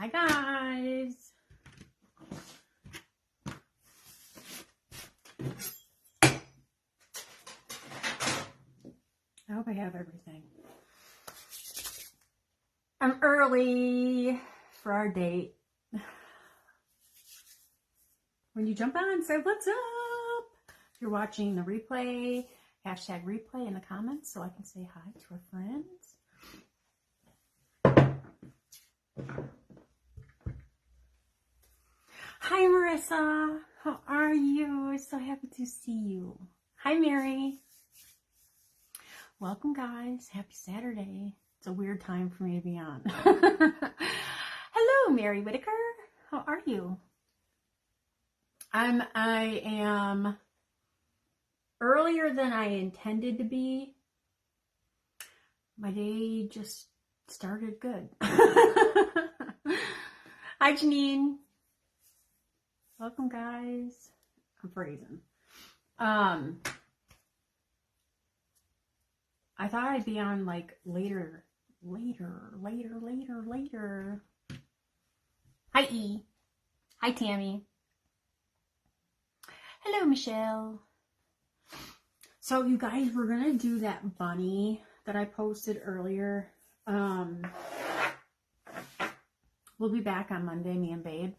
Hi guys. I hope I have everything. I'm early for our date. When you jump on, say what's up. If you're watching the replay, hashtag replay in the comments so I can say hi to our friends. Hi Marissa, how are you? So happy to see you. Hi Mary. Welcome guys, happy Saturday. It's a weird time for me to be on. Hello Mary Whitaker, how are you? I am earlier than I intended to be. My day just started good. Hi Janine. Welcome guys. I'm freezing. I thought I'd be on like later. Hi E. Hi Tammy. Hello Michelle. So you guys, we're gonna do that bunny that I posted earlier. We'll be back on Monday, me and Babe,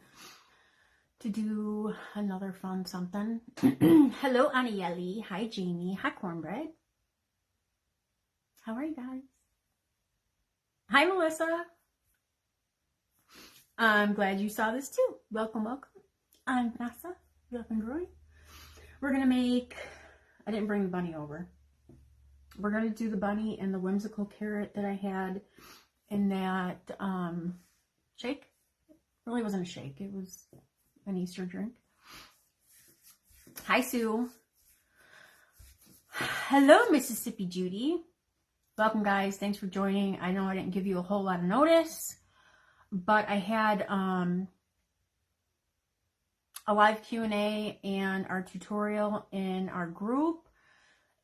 to do another fun something. Hello Anieli. Hi Jamie. Hi Cornbread. How are you guys? Hi Melissa. I'm glad you saw this too. Welcome, welcome. I'm Vanessa. Welcome, Roy. We're gonna make, I didn't bring the bunny over. We're gonna do the bunny and the whimsical carrot that I had in that shake. It really wasn't a shake, it was an Easter drink. Hi Sue. Hello Mississippi Judy. Welcome guys, thanks for joining. I know I didn't give you a whole lot of notice, but I had a live Q&A and our tutorial in our group,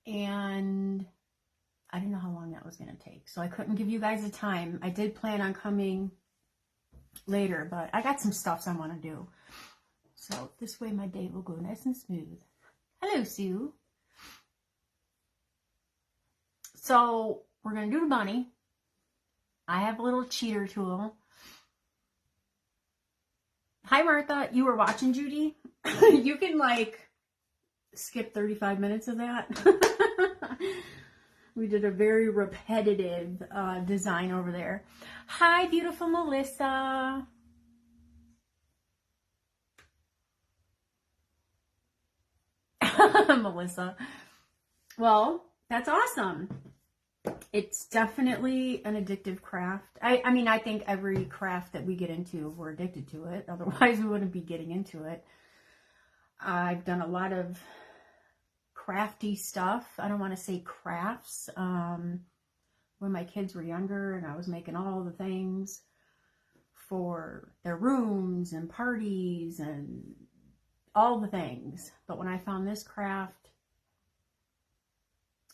and I didn't know how long that was going to take, so I couldn't give you guys a time. I did plan on coming later, but I got some stuff I want to do, so this way my day will go nice and smooth. Hello Sue. So we're going to do the bunny. I have a little cheater tool. Hi Martha, you were watching Judy? You can like skip 35 minutes of that. We did a very repetitive design over there. Hi beautiful Melissa. Melissa. Well, that's awesome. It's definitely an addictive craft. I mean, I think every craft that we get into, we're addicted to it. Otherwise, we wouldn't be getting into it. I've done a lot of crafty stuff. I don't want to say crafts. When my kids were younger and I was making all the things for their rooms and parties and all the things. But when I found this craft,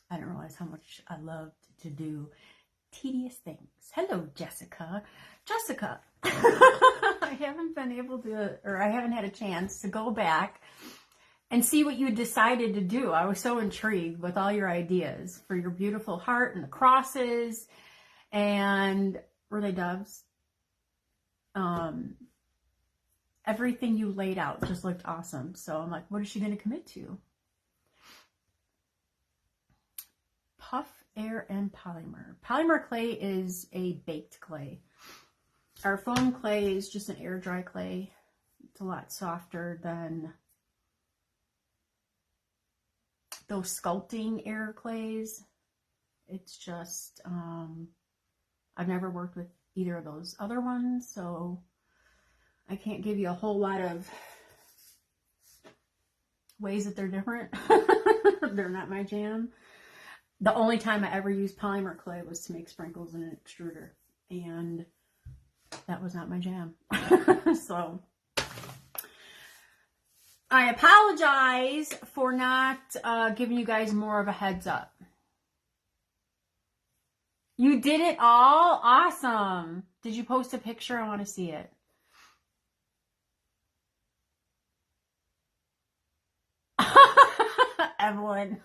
I didn't realize how much I loved to do tedious things. Hello, Jessica. Jessica, I haven't been able to, or I haven't had a chance to go back and see what you decided to do. I was so intrigued with all your ideas for your beautiful heart and the crosses. And were they doves? Everything you laid out just looked awesome. So I'm like, what is she going to commit to? Puff, air, and polymer. Polymer clay is a baked clay. Our foam clay is just an air dry clay. It's a lot softer than those sculpting air clays. It's just, I've never worked with either of those other ones, so I can't give you a whole lot of ways that they're different. They're not my jam. The only time I ever used polymer clay was to make sprinkles in an extruder, and that was not my jam. So I apologize for not giving you guys more of a heads up. You did it all? Awesome. Did you post a picture? I want to see it. Evelyn.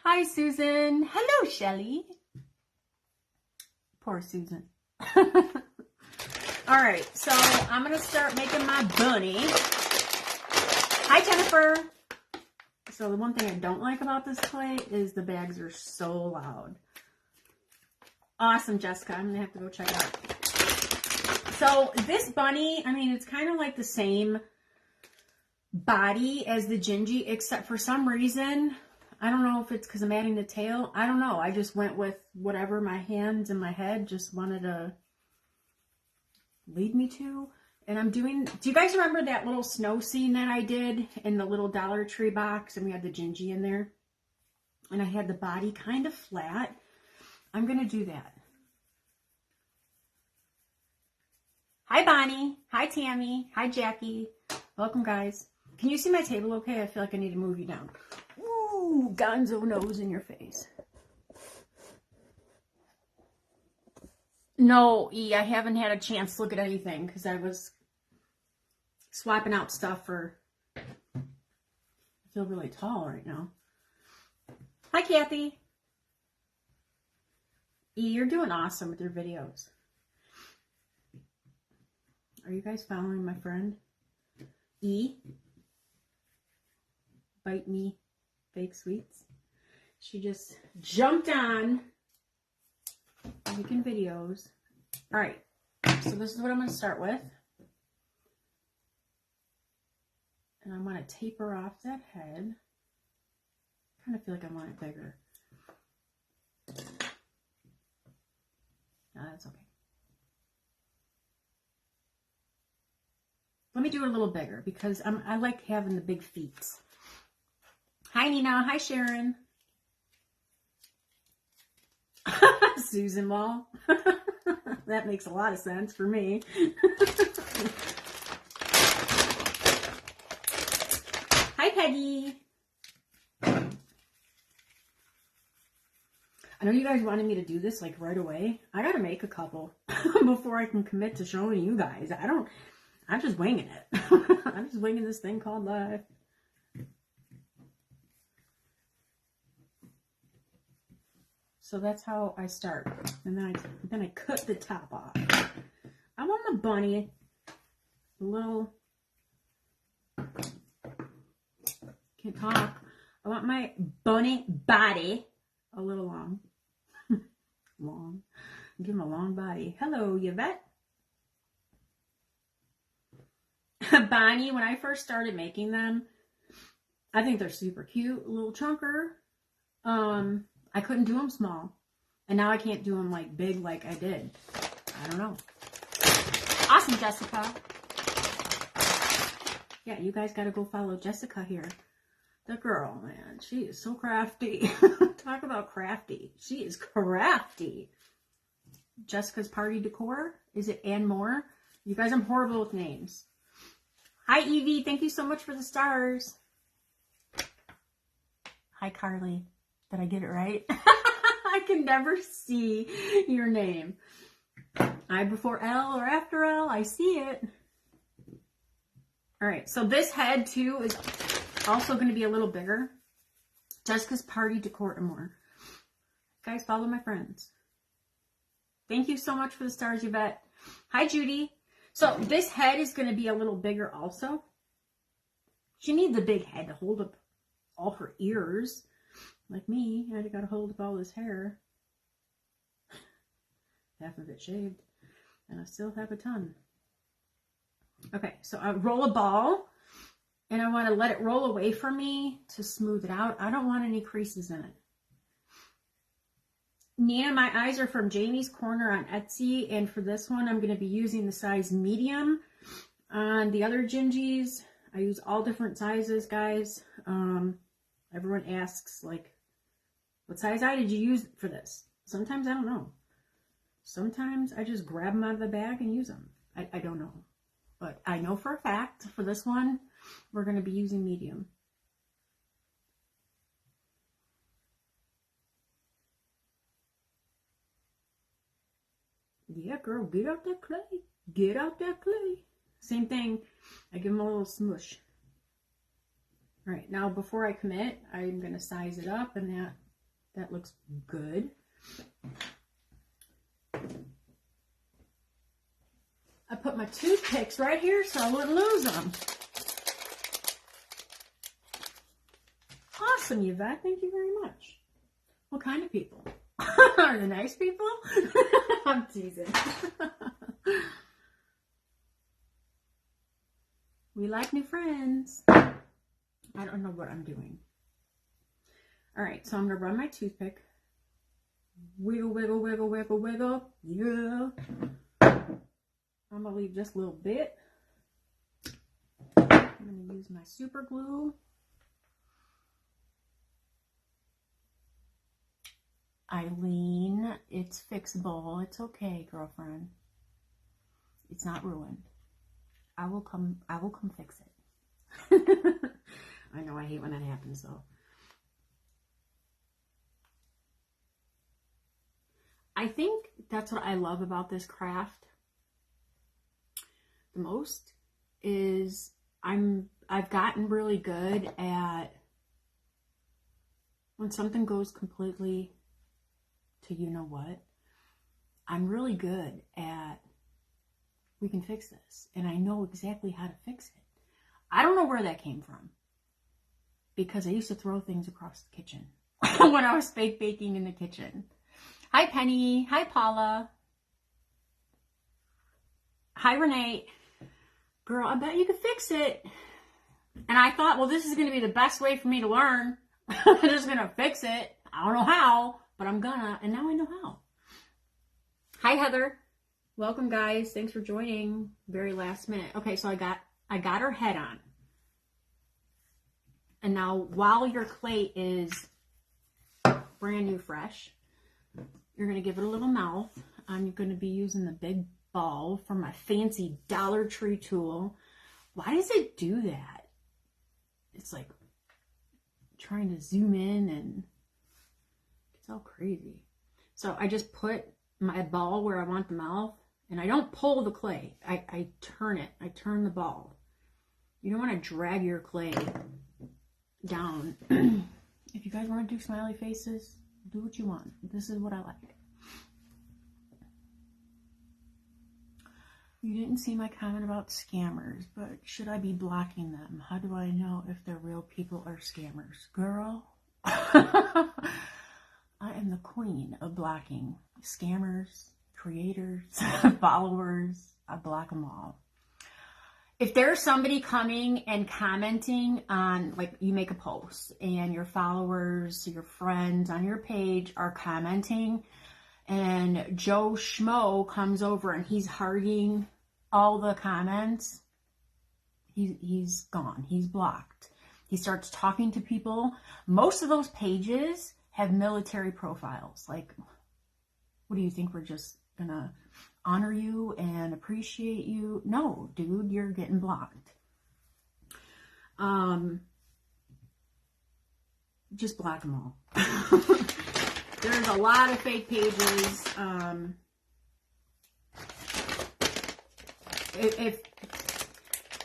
Hi, Susan. Hello, Shelly. Poor Susan. All right, so I'm going to start making my bunny. Hi, Jennifer. So the one thing I don't like about this clay is the bags are so loud. Awesome, Jessica. I'm going to have to go check it out. So this bunny, I mean, it's kind of like the same body as the Gingy, except for some reason, I don't know if it's because I'm adding the tail. I don't know. I just went with whatever my hands and my head just wanted to lead me to. And I'm doing, do you guys remember that little snow scene that I did in the little Dollar Tree box? And we had the Gingy in there. And I had the body kind of flat. I'm going to do that. Hi, Bonnie. Hi, Tammy. Hi, Jackie. Welcome, guys. Can you see my table okay? I feel like I need to move you down. Ooh, gonzo nose in your face. No, E, I haven't had a chance to look at anything because I was swapping out stuff for... I feel really tall right now. Hi, Kathy. E, you're doing awesome with your videos. Are you guys following my friend? E? Bite Me Fake Sweets. She just jumped on making videos. All right, so this is what I'm going to start with. And I want to taper off that head. I kind of feel like I want it bigger. No, that's okay. Let me do it a little bigger because I like having the big feet. Hi, Nina. Hi, Sharon. Susan Wall. That makes a lot of sense for me. Hi, Peggy. I know you guys wanted me to do this like right away. I gotta make a couple before I can commit to showing you guys. I'm just winging it. I'm just winging this thing called life. So that's how I start. And then I cut the top off. I want the bunny a little, can't talk. I want my bunny body a little long. Long. Give him a long body. Hello, Yvette. Bonnie, when I first started making them, I think they're super cute, a little chunker. I couldn't do them small, and now I can't do them like big like I did. I don't know. Awesome, Jessica. Yeah, you guys got to go follow Jessica here. The girl, man, she is so crafty. Talk about crafty. She is crafty. Jessica's Party Decor. Is it and more? You guys, I'm horrible with names. Hi, Evie. Thank you so much for the stars. Hi, Carly. Did I get it right? I can never see your name. I before L or after L. I see it. All right. So this head, too, is also going to be a little bigger. Jessica's Party Decor and more. Guys, follow my friends. Thank you so much for the stars, Yvette. Hi, Judy. So this head is going to be a little bigger also. She needs a big head to hold up all her ears. Like me, I got to hold up all this hair. Half of it shaved. And I still have a ton. Okay, so I roll a ball. And I want to let it roll away from me to smooth it out. I don't want any creases in it. Nina, my eyes are from Jamie's Corner on Etsy. And for this one, I'm going to be using the size medium. On the other Gingies, I use all different sizes, guys. Everyone asks, like, what size eye did you use for this? Sometimes I don't know. Sometimes I just grab them out of the bag and use them. I don't know. But I know for a fact, for this one, we're going to be using medium. Yeah, girl, get out that clay. Get out that clay. Same thing. I give them a little smush. All right, now before I commit, I'm going to size it up, and that looks good. I put my toothpicks right here so I wouldn't lose them. Awesome, Yvette. Thank you very much. What kind of people? Are they nice people? I'm teasing. We like new friends. I don't know what I'm doing. All right, so I'm going to run my toothpick. Wiggle, wiggle, wiggle, wiggle, wiggle. Yeah. I'm going to leave just a little bit. I'm going to use my super glue. Eileen, it's fixable. It's okay, girlfriend. It's not ruined. I will come fix it. I know I hate when that happens though. I think that's what I love about this craft the most is I've gotten really good at when something goes completely to you know what, I'm really good at we can fix this and I know exactly how to fix it. I don't know where that came from because I used to throw things across the kitchen when I was fake baking in the kitchen. Hi Penny, hi Paula, hi Renee. Girl, I bet you could fix it. And I thought, well, this is going to be the best way for me to learn. I'm just going to fix it. I don't know how, but I'm gonna, and now I know how. Hi Heather. Welcome guys. Thanks for joining. Very last minute. Okay, so I got her head on. And now while your clay is brand new fresh, you're going to give it a little mouth. I'm going to be using the big ball from my fancy Dollar Tree tool. Why does it do that? It's like trying to zoom in and it's all crazy. So I just put my ball where I want the mouth and I don't pull the clay. I turn it. I turn the ball. You don't want to drag your clay down. If you guys want to do smiley faces, do what you want. This is what I like. You didn't see my comment about scammers, but should I be blocking them? How do I know if they're real people or scammers? Girl, I am the queen of blocking scammers, creators, followers. I block them all. If there's somebody coming and commenting on, like you make a post and your followers, your friends on your page are commenting, and Joe Schmo comes over and he's hearting all the comments, he's gone. He's blocked. He starts talking to people. Most of those pages have military profiles. Like, what do you think? We're just gonna honor you and appreciate you? No, dude, you're getting blocked. Just block them all. There's a lot of fake pages. If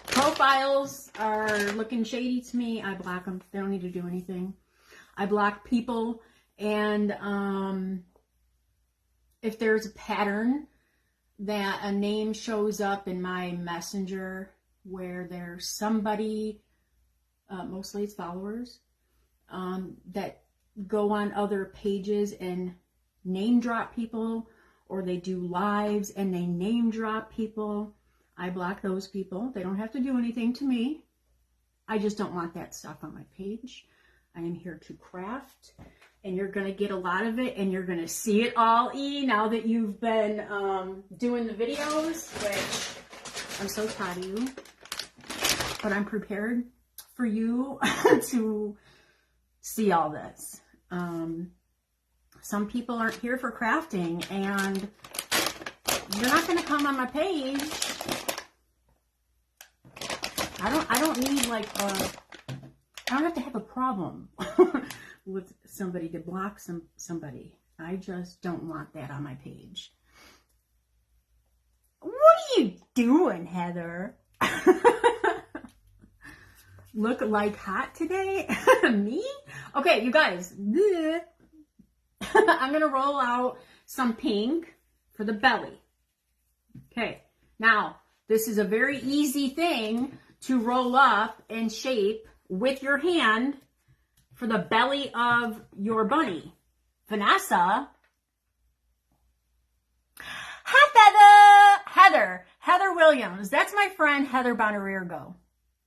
profiles are looking shady to me, I block them. They don't need to do anything. I block people. And if there's a pattern that a name shows up in my messenger where there's somebody, mostly it's followers, that go on other pages and name drop people, or they do lives and they name drop people, I block those people. They don't have to do anything to me. I just don't want that stuff on my page. I am here to craft, and you're going to get a lot of it, and you're going to see it all, now that you've been doing the videos, which I'm so proud of you. But I'm prepared for you to see all this. Some people aren't here for crafting, and you're not going to come on my page. I don't need like I don't have to have a problem with somebody to block somebody. I just don't want that on my page. What are you doing, Heather? look like hot today? Me? Okay, you guys. I'm going to roll out some pink for the belly. Okay, now this is a very easy thing to roll up and shape with your hand for the belly of your bunny. Vanessa. Hi, Heather Williams. That's my friend Heather Bonarergo.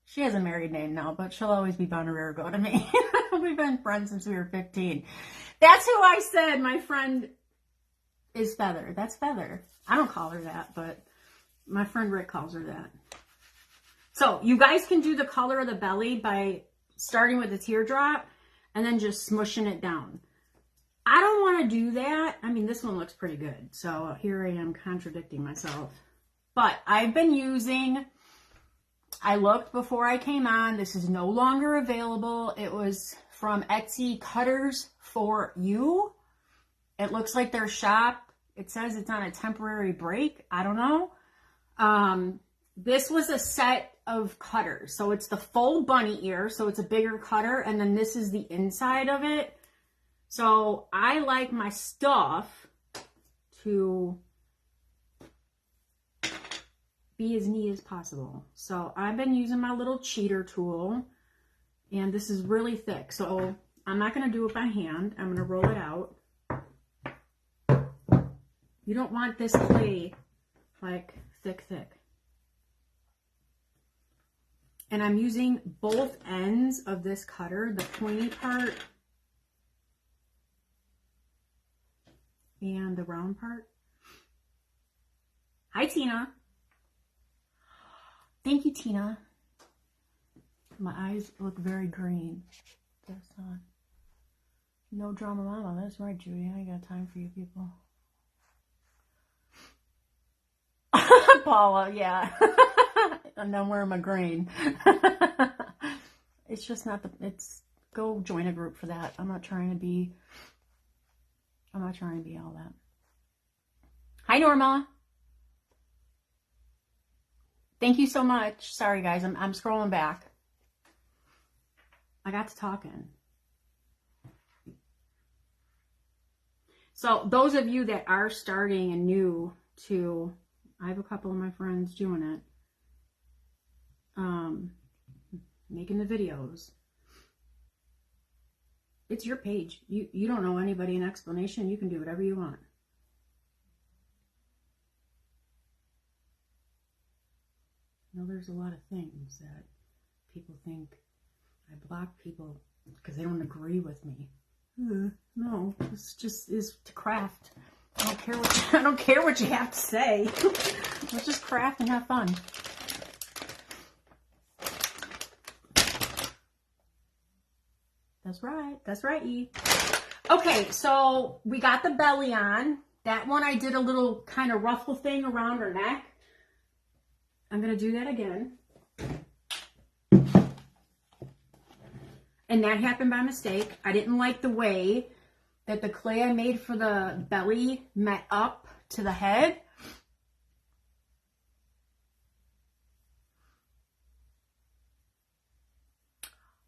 She has a married name now, but she'll always be Bonarergo to me. We've been friends since we were 15. That's who I said my friend is Feather. That's Feather. I don't call her that, but my friend Rick calls her that. So you guys can do the color of the belly by starting with a teardrop and then just smushing it down. I don't want to do that. I mean, this one looks pretty good. So here I am contradicting myself. But I've been using, I looked before I came on. This is no longer available. It was from Etsy, Cutters for You. It looks like their shop. It says it's on a temporary break. I don't know. This was a set of cutters. So it's the full bunny ear. So it's a bigger cutter. And then this is the inside of it. So I like my stuff to be as neat as possible. So I've been using my little cheater tool, and this is really thick. So I'm not going to do it by hand. I'm going to roll it out. You don't want this clay like thick. And I'm using both ends of this cutter, the pointy part and the round part. Hi, Tina. Thank you, Tina. My eyes look very green. That's on. No drama mama. That's right, Judy. I ain't got time for you people. Paula, yeah. And I'm wearing my green. It's just not the, it's, go join a group for that. I'm not trying to be all that. Hi, Norma. Thank you so much. Sorry, guys. I'm scrolling back. I got to talking. So those of you that are starting and new to, I have a couple of my friends doing it. Making the videos. It's your page. You don't know anybody an explanation. You can do whatever you want. You know, there's a lot of things that people think I block people because they don't agree with me. No, it's just is to craft. I don't care what you have to say. Let's just craft and have fun. That's right. That's right, E. Okay, so we got the belly on. That one I did a little kind of ruffle thing around her neck. I'm going to do that again. And that happened by mistake. I didn't like the way that the clay I made for the belly met up to the head.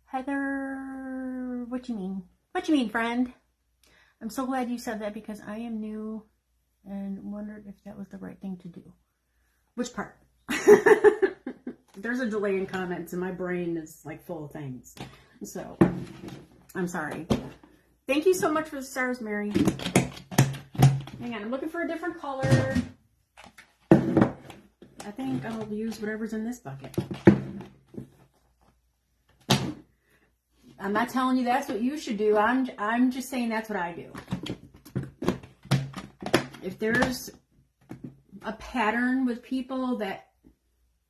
Heather, what you mean? What you mean, friend? I'm so glad you said that because I am new and wondered if that was the right thing to do. Which part? There's a delay in comments and my brain is like full of things. So, I'm sorry. Thank you so much for the stars, Mary. Hang on, I'm looking for a different color. I think I'll use whatever's in this bucket. I'm not telling you that's what you should do. I'm just saying that's what I do. If there's a pattern with people that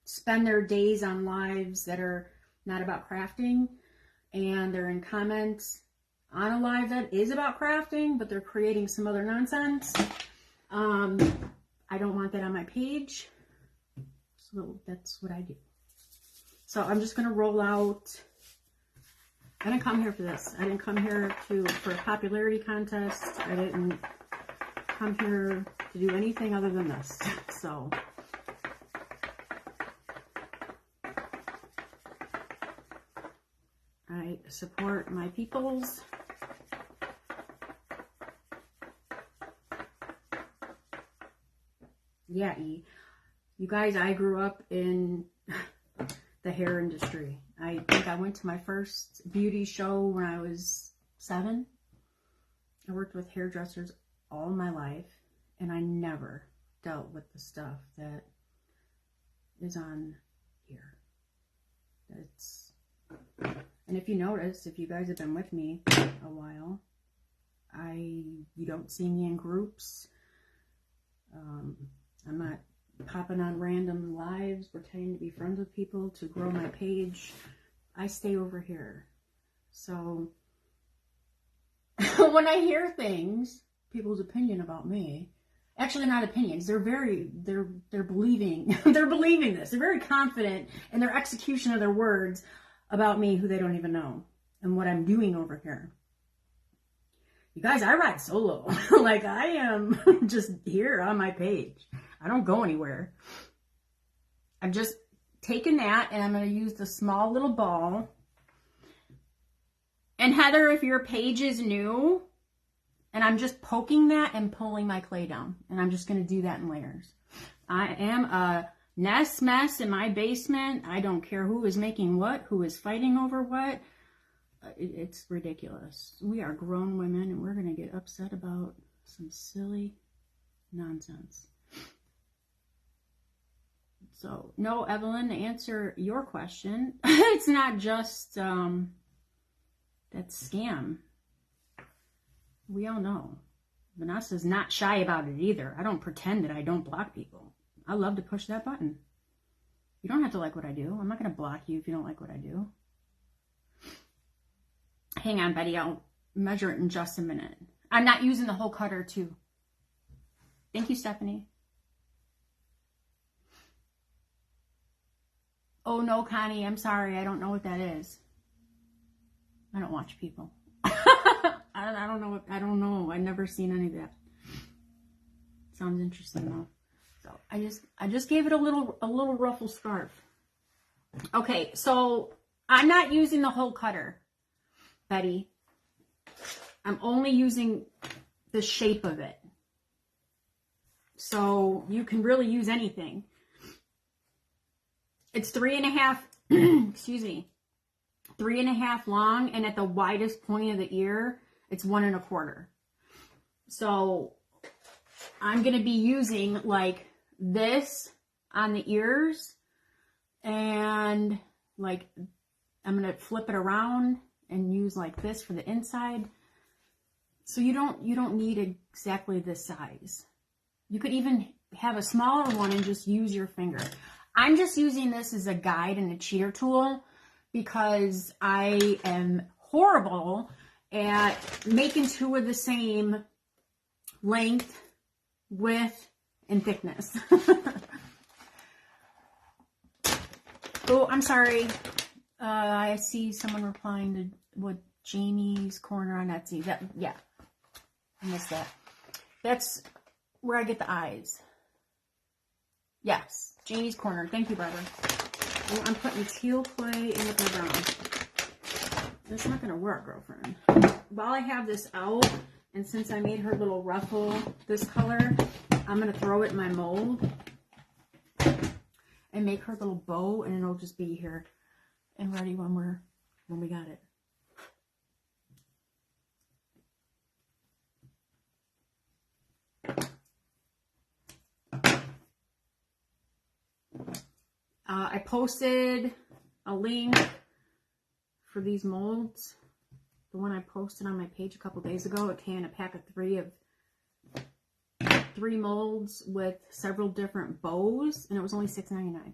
spend their days on lives that are not about crafting and they're in comments on a live that is about crafting, but they're creating some other nonsense, I don't want that on my page. So that's what I do. So I'm just going to roll out. I didn't come here for this. I didn't come here for a popularity contest. I didn't come here to do anything other than this. So support my peoples. Yeah, E. You guys, I grew up in the hair industry. I think I went to my first beauty show when I was 7. I worked with hairdressers all my life, and I never dealt with the stuff that is on here. And if you notice, if you guys have been with me a while, you don't see me in groups. I'm not popping on random lives, pretending to be friends with people to grow my page. I stay over here. So when I hear things, people's opinion about me, actually not opinions, they're believing, they're believing this. They're very confident in their execution of their words about me, who they don't even know, and what I'm doing over here. You guys, I ride solo. Like, I am just here on my page. I don't go anywhere. I've just taken that, and I'm going to use the small little ball. And Heather, if your page is new, and I'm just poking that and pulling my clay down, and I'm just going to do that in layers. I am a mess in my basement. I don't care who is making what, who is fighting over what. It's ridiculous. We are grown women, and we're going to get upset about some silly nonsense. So, no, Evelyn, to answer your question, it's not just that scam. We all know. Vanessa's not shy about it either. I don't pretend that I don't block people. I love to push that button. You don't have to like what I do. I'm not going to block you if you don't like what I do. Hang on, Betty. I'll measure it in just a minute. I'm not using the whole cutter, too. Thank you, Stephanie. Oh, no, Connie. I'm sorry. I don't know what that is. I don't watch people. I don't know. I don't know. I've never seen any of that. Sounds interesting, though. So I just gave it a little ruffle scarf. Okay, so I'm not using the whole cutter, Betty. I'm only using the shape of it. So you can really use anything. It's 3.5, excuse me, 3.5 long, and at the widest point of the ear, it's 1 1/4. So I'm going to be using like this on the ears, and like I'm going to flip it around and use like this for the inside. So you don't need exactly this size. You could even have a smaller one and just use your finger. I'm just using this as a guide and a cheater tool because I am horrible at making two of the same length, width, and thickness. Oh, I'm sorry. I see someone replying to what Jamie's Corner on Etsy. Yeah, I missed that. That's where I get the eyes. Yes, Jamie's Corner. Thank you, brother. Oh, I'm putting teal clay in with my brown. That's not going to work, girlfriend. While I have this out, and since I made her little ruffle this color, I'm going to throw it in my mold and make her little bow, and it'll just be here and ready when we got it. I posted a link for these molds. The one I posted on my page a couple days ago. It came in a pack of 3 molds with several different bows, and it was only $6.99.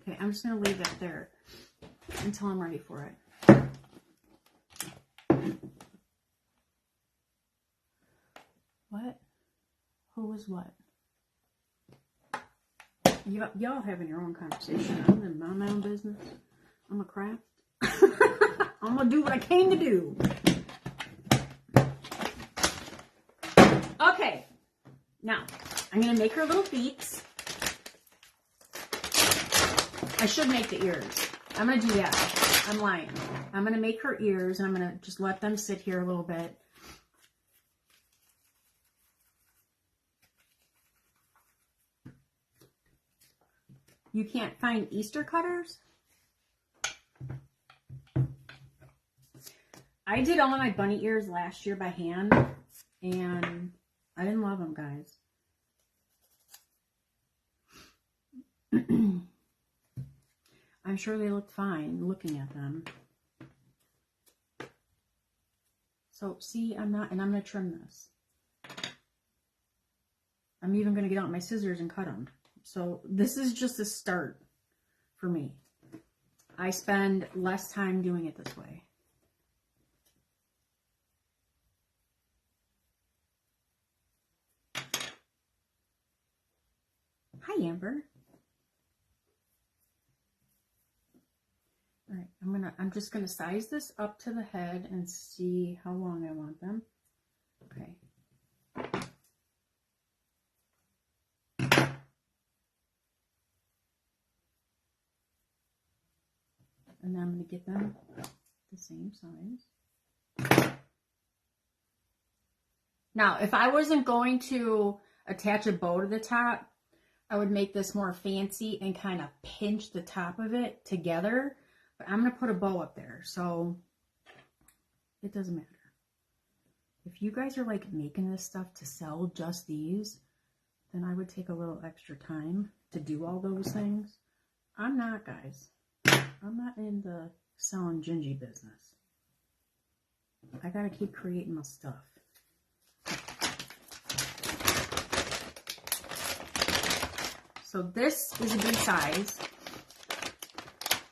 Okay, I'm just going to leave that there until I'm ready for it. What? Who was what? Y'all having your own conversation. I'm in my own business. I'm a craft. I'm going to do what I came to do. Okay. Now, I'm going to make her little feet. I should make the ears. I'm going to do that. I'm lying. I'm going to make her ears, and I'm going to just let them sit here a little bit. You can't find Easter cutters? I did all of my bunny ears last year by hand, and I didn't love them, guys. I'm sure they looked fine looking at them. So, see, I'm going to trim this. I'm even going to get out my scissors and cut them. So, this is just a start for me. I spend less time doing it this way. Hi, Amber. All right, I'm just gonna size this up to the head and see how long I want them. Okay. And then I'm gonna get them the same size. Now, if I wasn't going to attach a bow to the top, I would make this more fancy and kind of pinch the top of it together. But I'm going to put a bow up there, so it doesn't matter. If you guys are like making this stuff to sell just these, then I would take a little extra time to do all those things. I'm not, guys. I'm not in the selling gingy business. I got to keep creating my stuff. So this is a good size.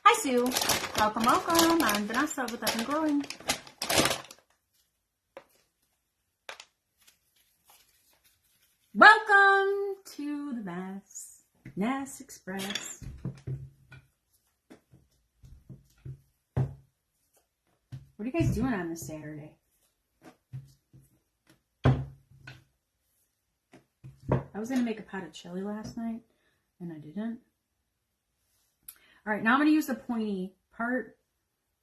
Hi, Sue. Welcome, welcome. I'm Vanessa with Up and Growing. Welcome to the Ness Express. What are you guys doing on this Saturday? I was going to make a pot of chili last night, and I didn't. All right, now I'm going to use the pointy part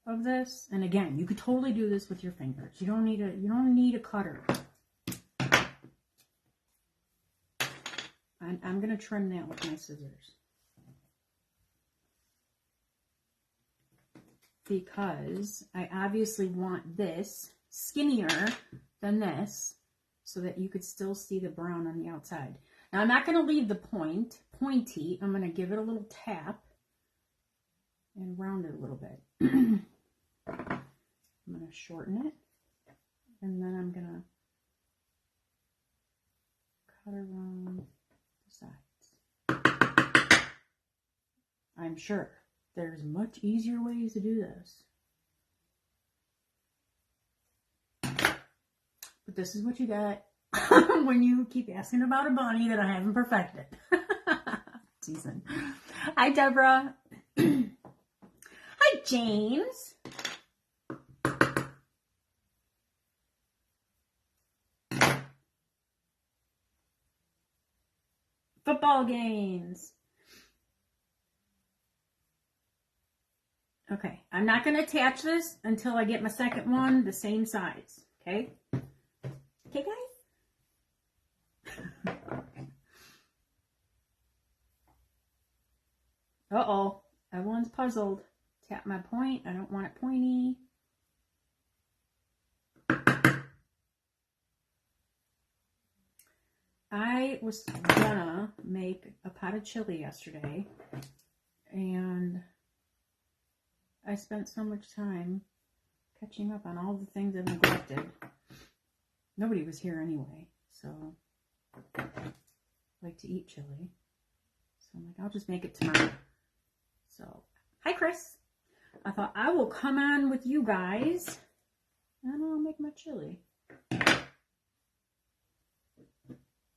of this. And again, you could totally do this with your fingers. You don't need a cutter. I'm going to trim that with my scissors. Because I obviously want this skinnier than this so that you could still see the brown on the outside. Now I'm not going to leave the pointy. I'm going to give it a little tap and round it a little bit. I'm going to shorten it, and then I'm going to cut around the sides. I'm sure there's much easier ways to do this. But this is what you get when you keep asking about a bunny that I haven't perfected. Season. Hi, Deborah. Hi, James. Football games. Okay, I'm not going to attach this until I get my second one the same size. Okay? Okay, guys? Uh-oh. Everyone's puzzled. Tap my point. I don't want it pointy. I was gonna make a pot of chili yesterday, and I spent so much time catching up on all the things I've neglected. Nobody was here anyway, so I like to eat chili. So I'm like, I'll just make it tomorrow. So, hi, Chris. I thought I will come on with you guys, and I'll make my chili.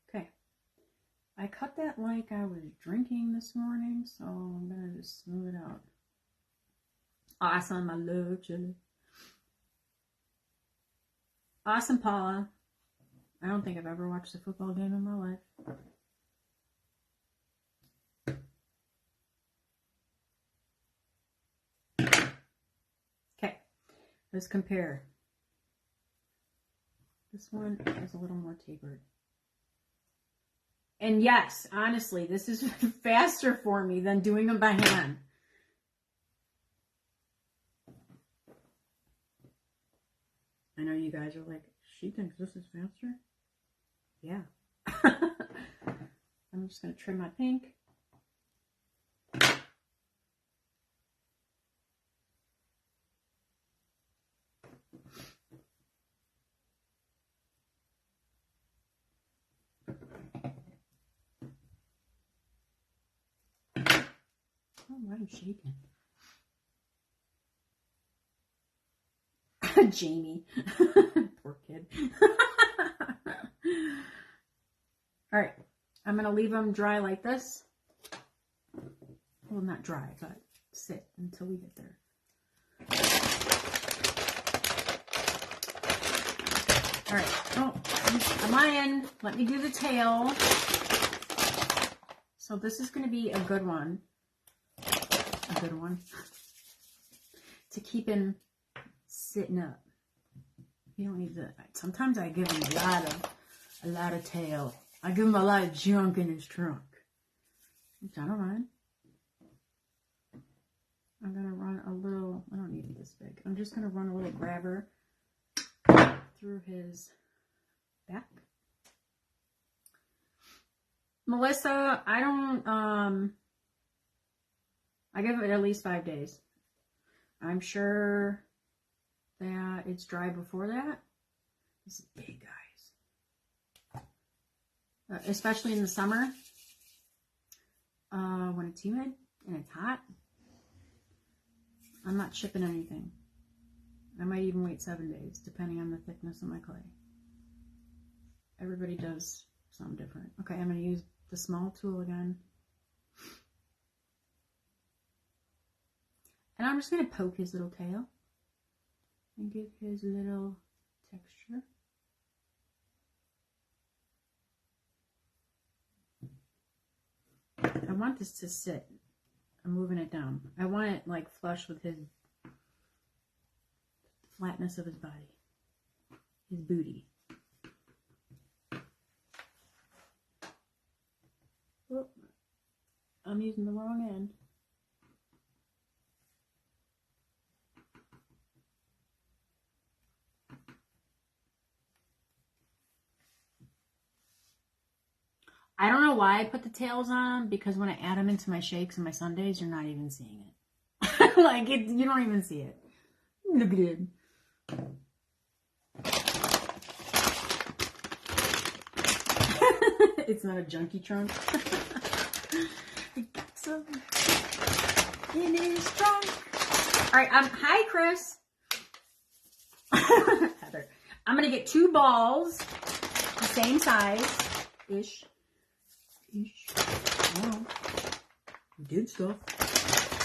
Okay. I cut that like I was drinking this morning, so I'm going to just smooth it out. Awesome. I love chili. Awesome, Paula. I don't think I've ever watched a football game in my life. Let's compare. This one is a little more tapered. And yes, honestly, this is faster for me than doing them by hand. I know you guys are like, she thinks this is faster? Yeah. I'm just going to trim my pink. Oh, why am I shaking? Jamie. Poor kid. All right. I'm going to leave them dry like this. Well, not dry, but sit until we get there. All right. Oh, I'm lying. Let me do the tail. So this is going to be a good one. A good one. To keep him sitting up. You don't need to. Sometimes I give him a lot of tail. I give him a lot of junk in his trunk, which I don't mind. I'm gonna run a little. I don't need it this big. I'm just gonna run a little grabber through his back. Melissa, I don't. I give it at least 5 days. I'm sure that it's dry before that. This is big, guys. Especially in the summer, when it's humid and it's hot. I'm not shipping anything. I might even wait 7 days, depending on the thickness of my clay. Everybody does something different. Okay, I'm going to use the small tool again. And I'm just going to poke his little tail and give his little texture. I want this to sit. I'm moving it down. I want it like flush with his flatness of his body, his booty. Oh, I'm using the wrong end. I don't know why I put the tails on, because when I add them into my shakes and my sundaes, you're not even seeing it. Like, you don't even see it. Look at it. It's not a junkie trunk. I got some in his trunk. All right, hi, Chris. Heather. I'm going to get 2 balls, the same size-ish. Oh, we did stuff.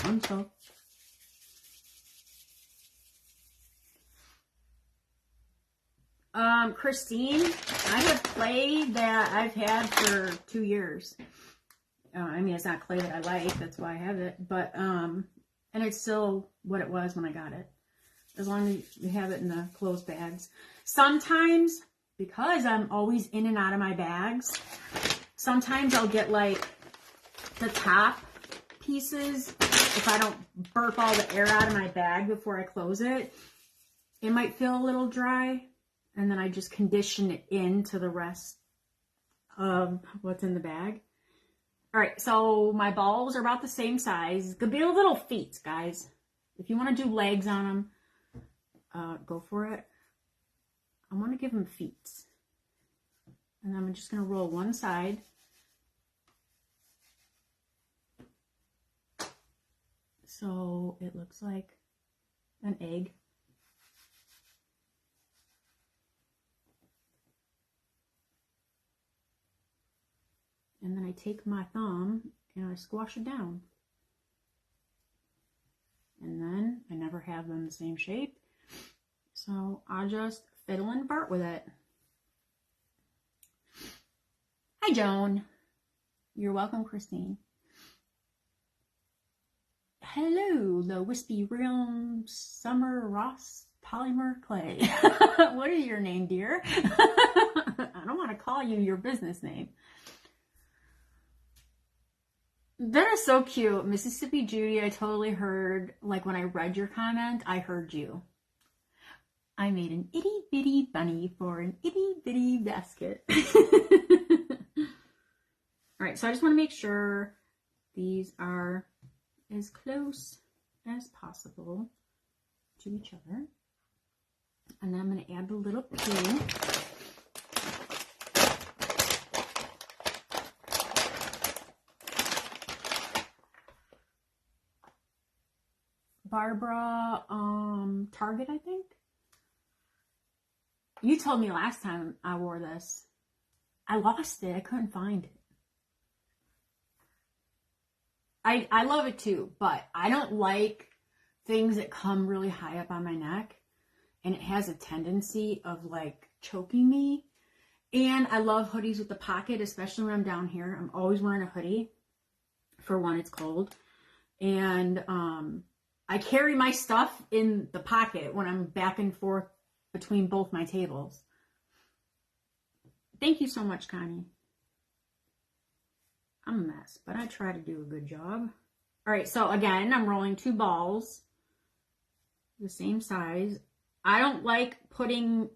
Fun stuff. Christine, I have clay that I've had for 2 years. I mean, it's not clay that I like, that's why I have it, but, and it's still what it was when I got it. As long as you have it in the closed bags. Sometimes, because I'm always in and out of my bags, sometimes I'll get like the top pieces. If I don't burp all the air out of my bag before I close it, it might feel a little dry. And then I just condition it into the rest of what's in the bag. All right, so my balls are about the same size. It could be a little feet, guys. If you want to do legs on them, go for it. I want to give them feet. And I'm just going to roll one side. So it looks like an egg. And then I take my thumb and I squash it down. And then I never have them the same shape. So I'll just fiddle and fart with it. Hi, Joan. You're welcome, Christine. Hello, the Wispy Realm Summer Ross Polymer Clay. What is your name, dear? I don't want to call you your business name. That is so cute. Mississippi Judy, I totally heard, like when I read your comment, I heard you. I made an itty bitty bunny for an itty bitty basket. All right, so I just want to make sure these are as close as possible to each other. And then I'm going to add the little pin. Barbara, Target, I think. You told me last time I wore this. I lost it. I couldn't find it. I love it too, but I don't like things that come really high up on my neck, and it has a tendency of like choking me. And I love hoodies with the pocket, especially when I'm down here. I'm always wearing a hoodie for when it's cold. And I carry my stuff in the pocket when I'm back and forth between both my tables. Thank you so much, Connie. I'm a mess, but I try to do a good job. All right, so again, I'm rolling 2 balls, the same size. I don't like putting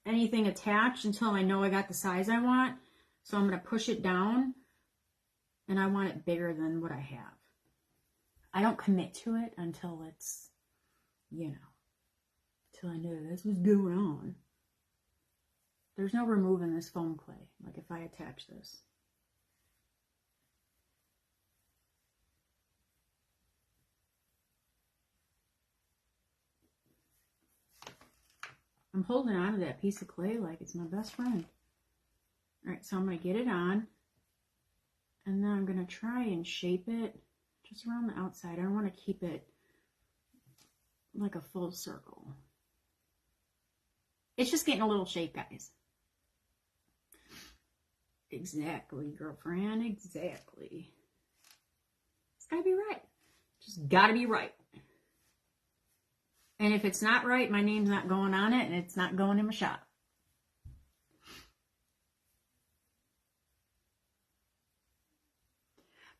anything attached until I know I got the size I want. So I'm going to push it down, and I want it bigger than what I have. I don't commit to it until it's, you know, till I know this was going on. There's no removing this foam clay, like if I attach this. I'm holding on to that piece of clay like it's my best friend. All right, so I'm going to get it on, and then I'm going to try and shape it just around the outside. I don't want to keep it like a full circle. It's just getting a little shape, guys. Exactly, girlfriend, exactly. It's got to be right. Just got to be right. And if it's not right, my name's not going on it, and it's not going in my shop.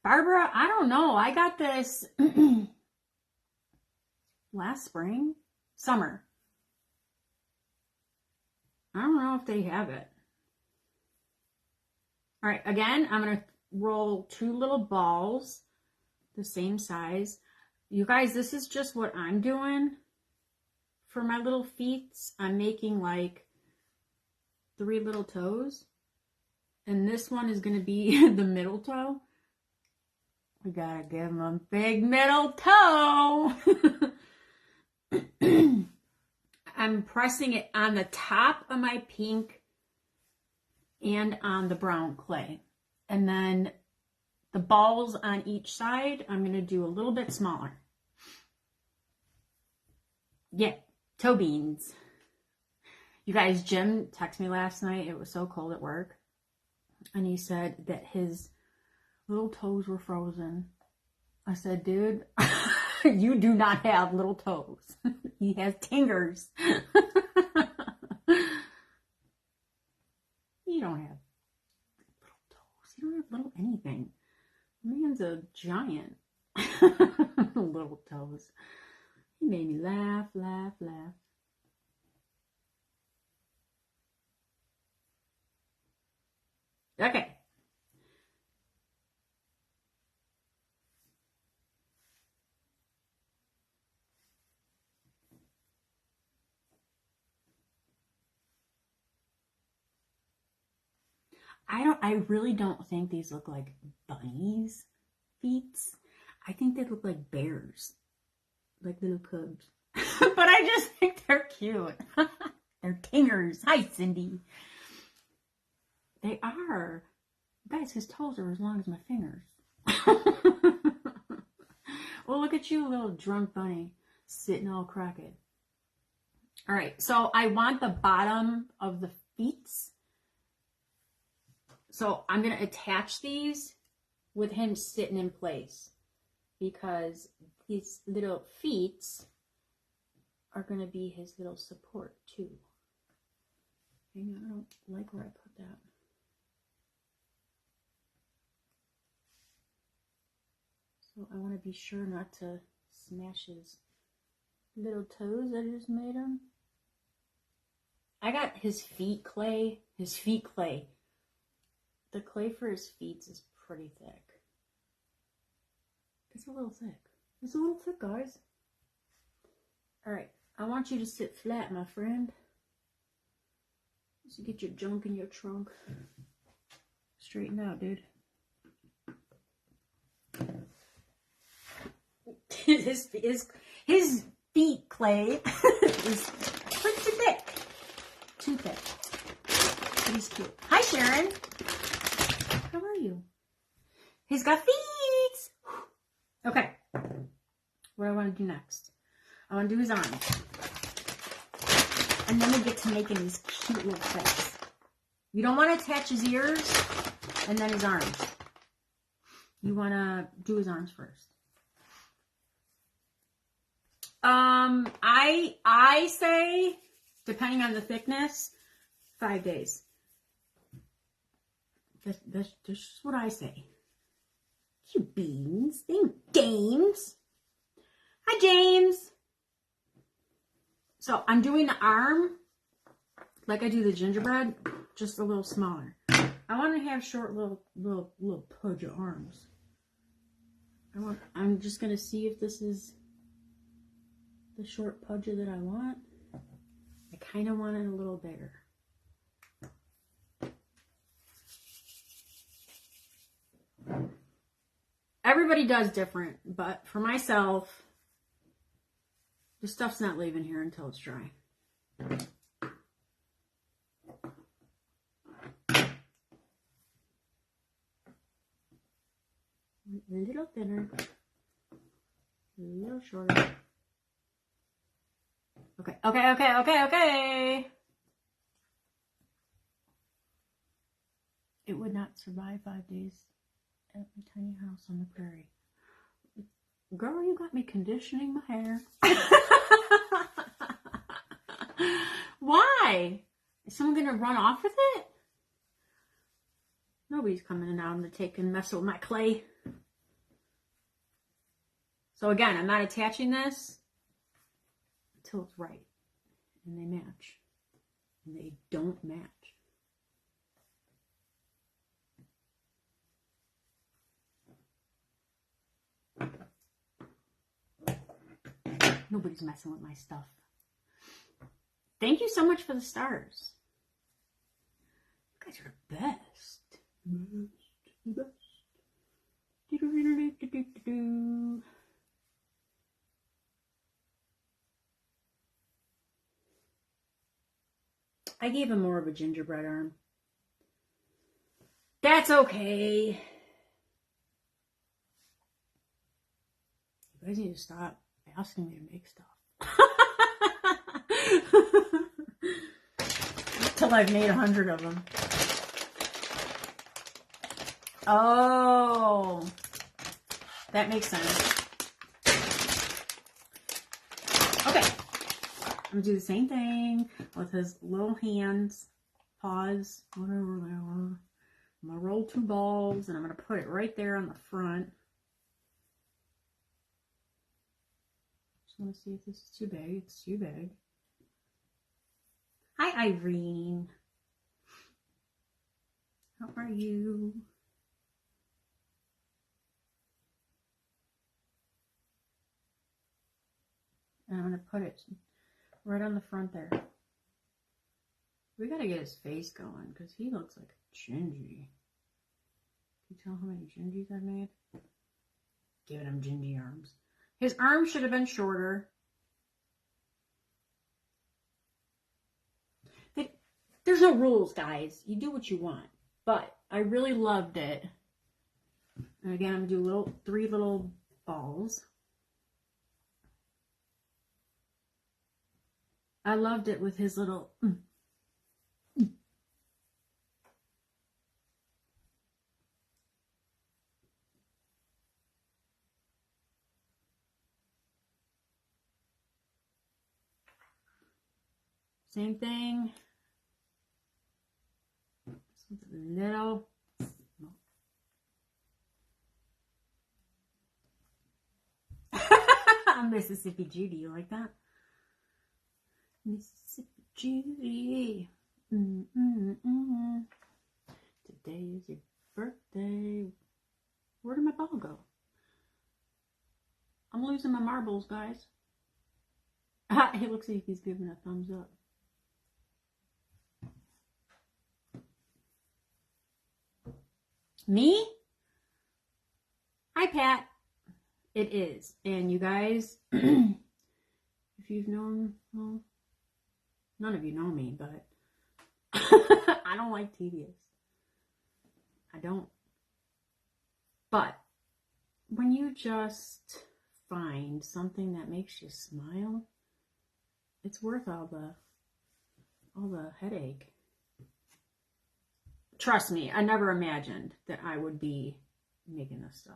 Barbara, I don't know. I got this last spring, summer. I don't know if they have it. All right, again, I'm going to roll 2 little balls, the same size. You guys, this is just what I'm doing. For my little feet, I'm making like 3 little toes. And this one is going to be the middle toe. We got to give them a big middle toe. I'm pressing it on the top of my pink and on the brown clay. And then the balls on each side, I'm going to do a little bit smaller. Yeah. Toe beans. You guys, Jim texted me last night. It was so cold at work. And he said that his little toes were frozen. I said, dude, you do not have little toes. He has tingers. You don't have little toes. You don't have little anything. Man's a giant. Little toes. He made me laugh, laugh, laugh. Okay. I really don't think these look like bunnies' feet. I think they look like bears. Like little cubs. But I just think they're cute. They're tingers. Hi, Cindy. They are. Guys, his toes are as long as my fingers. Well, look at you, little drunk bunny, sitting all crooked. All right, so I want the bottom of the feet. So I'm going to attach these with him sitting in place, because his little feet are going to be his little support too. Hang on, I don't like where I put that. So I want to be sure not to smash his little toes I just made him. I got his feet clay. His feet clay. The clay for his feet is pretty thick. It's a little thick. It's a little thick, guys. Alright, I want you to sit flat, my friend. So get your junk in your trunk. Straighten out, dude. His feet clay is pretty thick. Too thick. But he's cute. Hi, Sharon. How are you? He's got feet. Okay. What do I want to do next? I want to do his arms. And then we get to making these cute little clips. You don't want to attach his ears and then his arms. You want to do his arms first. I say, depending on the thickness, 5 days. That's just what I say. Cute beans. Thank James. Hi, James. So I'm doing the arm like I do the gingerbread, just a little smaller. I want to have short little pudge arms. I'm just gonna see if this is the short pudger that I want. I kind of want it a little bigger. Everybody does different, but for myself, the stuff's not leaving here until it's dry. A little thinner, a little shorter. Okay. It would not survive 5 days at my tiny house on the prairie. Girl, you got me conditioning my hair. Why? Is someone gonna run off with it? Nobody's coming down to take and mess with my clay. So again, I'm not attaching this until it's right. And they match. And they don't match. Nobody's messing with my stuff. Thank you so much for the stars. You guys are the best. The best. I gave him more of a gingerbread arm. That's okay. You guys need to stop asking me to make stuff. Till I've made 100 of them. Oh, that makes sense. Okay, I'm gonna do the same thing with his little hands, paws, whatever they are. I'm gonna roll 2 balls and I'm gonna put it right there on the front. Just wanna see if this is too big. It's too big. Hi, Irene. How are you? And I'm going to put it right on the front there. We got to get his face going because he looks like a Gingy. Can you tell how many Gingies I've made? Giving him Gingy arms. His arms should have been shorter. There's no rules, guys. You do what you want. But I really loved it. And again, I'm going to do 3 little balls. I loved it with his little... Same thing. This one's a little. Mississippi Judy, you like that? Mississippi Judy. Today is your birthday. Where did my ball go? I'm losing my marbles, guys. He looks like he's giving a thumbs up. Me? Hi, Pat. It is. And you guys, if you've known, well, none of you know me, but I don't like tedious. I don't. But when you just find something that makes you smile, it's worth all the headache. Trust me, I never imagined that I would be making this stuff.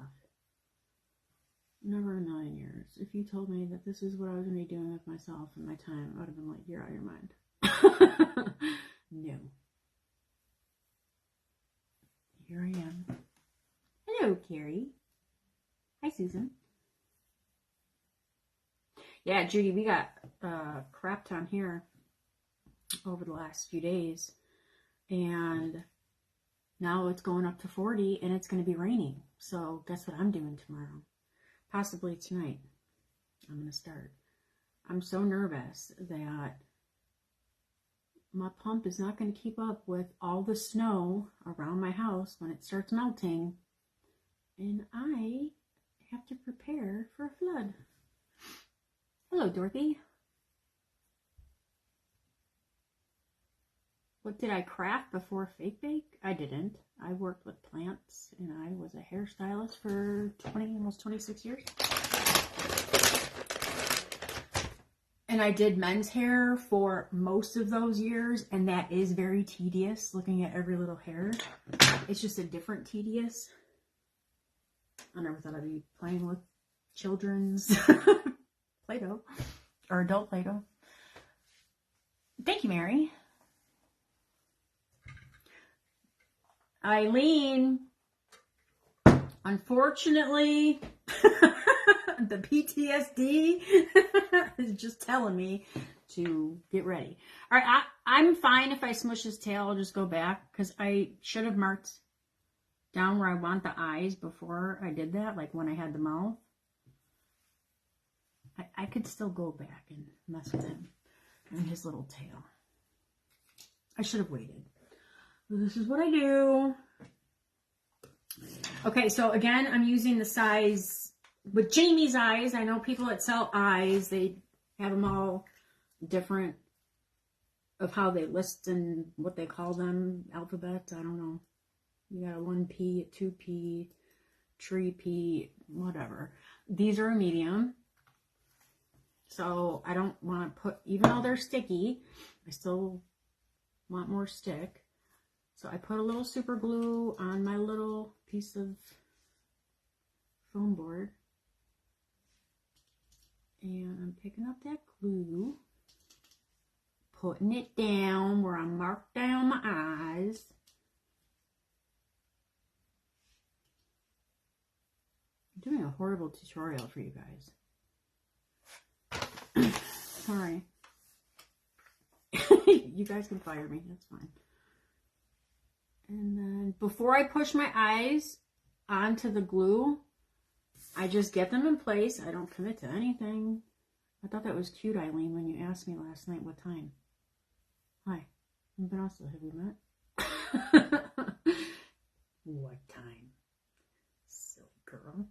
Never in a million years. If you told me that this is what I was going to be doing with myself and my time, I would have been like, you're out of your mind. No. Here I am. Hello, Carrie. Hi, Susan. Yeah, Judy, we got crap ton here over the last few days. And now it's going up to 40 and it's going to be raining. So guess what I'm doing tomorrow? Possibly tonight. I'm going to start. I'm so nervous that my pump is not going to keep up with all the snow around my house when it starts melting. And I have to prepare for a flood. Hello, Dorothy. What did I craft before Fake Bake? I didn't. I worked with plants and I was a hairstylist for almost 26 years. And I did men's hair for most of those years, and that is very tedious, looking at every little hair. It's just a different tedious. I never thought I'd be playing with children's Play-Doh, or adult Play-Doh. Thank you, Mary. Eileen, unfortunately, the PTSD is just telling me to get ready. All right, I'm fine if I smush his tail. I'll just go back because I should have marked down where I want the eyes before I did that, like when I had the mouth. I could still go back and mess with him and his little tail. I should have waited. This is what I do. Okay, so again, I'm using the size with Jamie's eyes. I know people that sell eyes, they have them all different of how they list and what they call them, alphabets. I don't know. You got a 1P, a 2P, 3P, whatever. These are a medium. So I don't want to put, even though they're sticky, I still want more stick. So I put a little super glue on my little piece of foam board. And I'm picking up that glue, putting it down where I marked down my eyes. I'm doing a horrible tutorial for you guys. Sorry. You guys can fire me, that's fine. And then before I push my eyes onto the glue, I just get them in place. I don't commit to anything. I thought that was cute, Eileen, when you asked me last night what time. Hi. Vanessa, have we met? What time? Silly girl.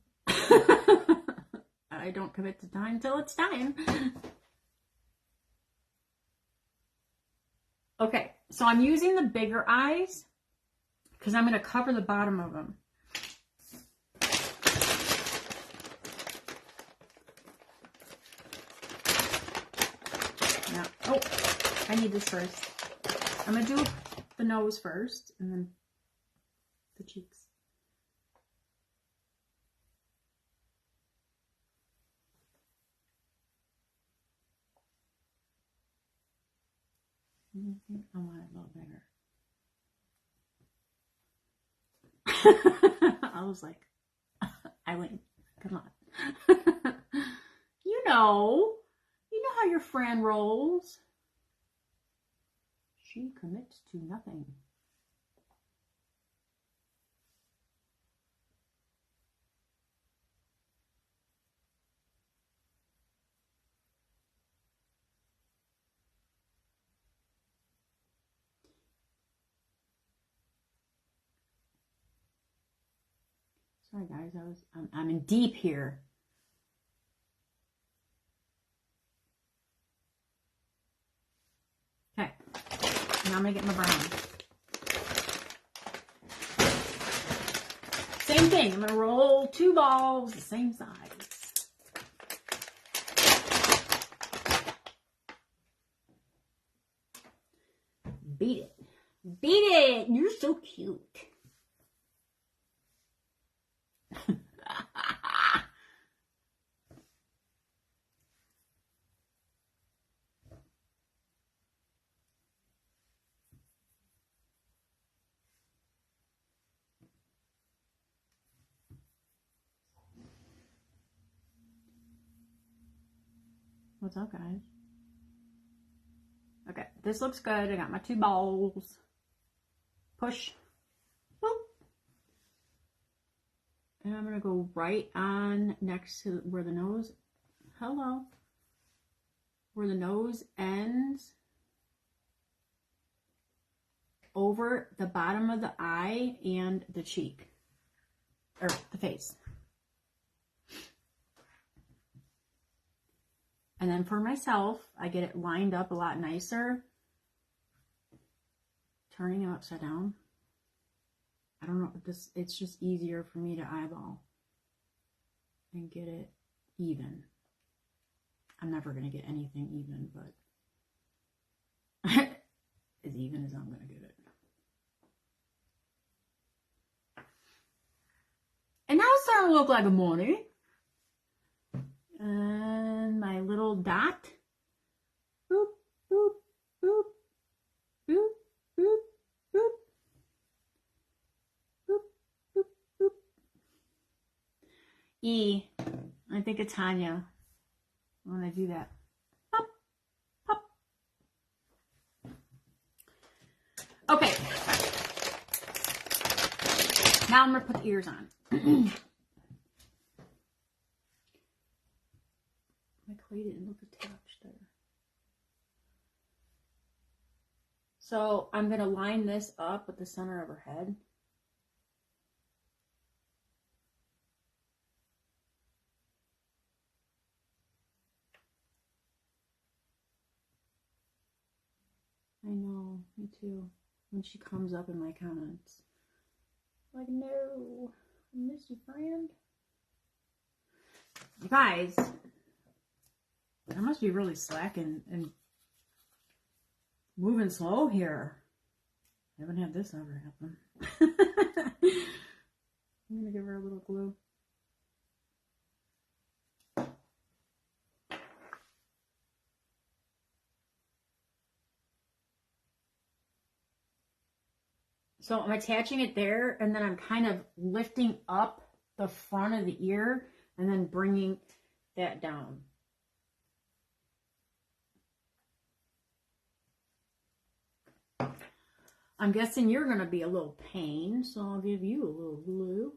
I don't commit to time till it's time. Okay, so I'm using the bigger eyes because I'm going to cover the bottom of them. Now, oh, I need this first. I'm going to do the nose first and then the cheeks. I think I want it a little bigger. I was like, Eileen, come on. You know how your friend rolls. She commits to nothing. Sorry guys, I'm in deep here. Okay, now I'm gonna get my brown. Same thing, I'm gonna roll 2 balls the same size. Beat it. Beat it! You're so cute. What's up, guys? Okay, this looks good. I got my 2 balls. Push. Boop. And I'm going to go right on next to where the nose, where the nose ends, over the bottom of the eye and the cheek, or the face. And then for myself, I get it lined up a lot nicer. Turning it upside down. I don't know, it's just easier for me to eyeball and get it even. I'm never going to get anything even, but as even as I'm going to get it. And now it's starting to look like a money. And my little dot. Boop, boop, boop, boop, boop, boop. Boop, boop, boop. E. I think it's Tanya. I'm going to do that. Pop, pop. Okay. Now I'm going to put the ears on. My clay didn't look attached there. So I'm going to line this up with the center of her head. I know, me too. When she comes up in my comments. Like, no, I miss you, friend. You guys, I must be really slacking and moving slow here. I haven't had this ever happen. I'm going to give her a little glue. So I'm attaching it there, and then I'm kind of lifting up the front of the ear and then bringing that down. I'm guessing you're going to be a little pain, so I'll give you a little glue.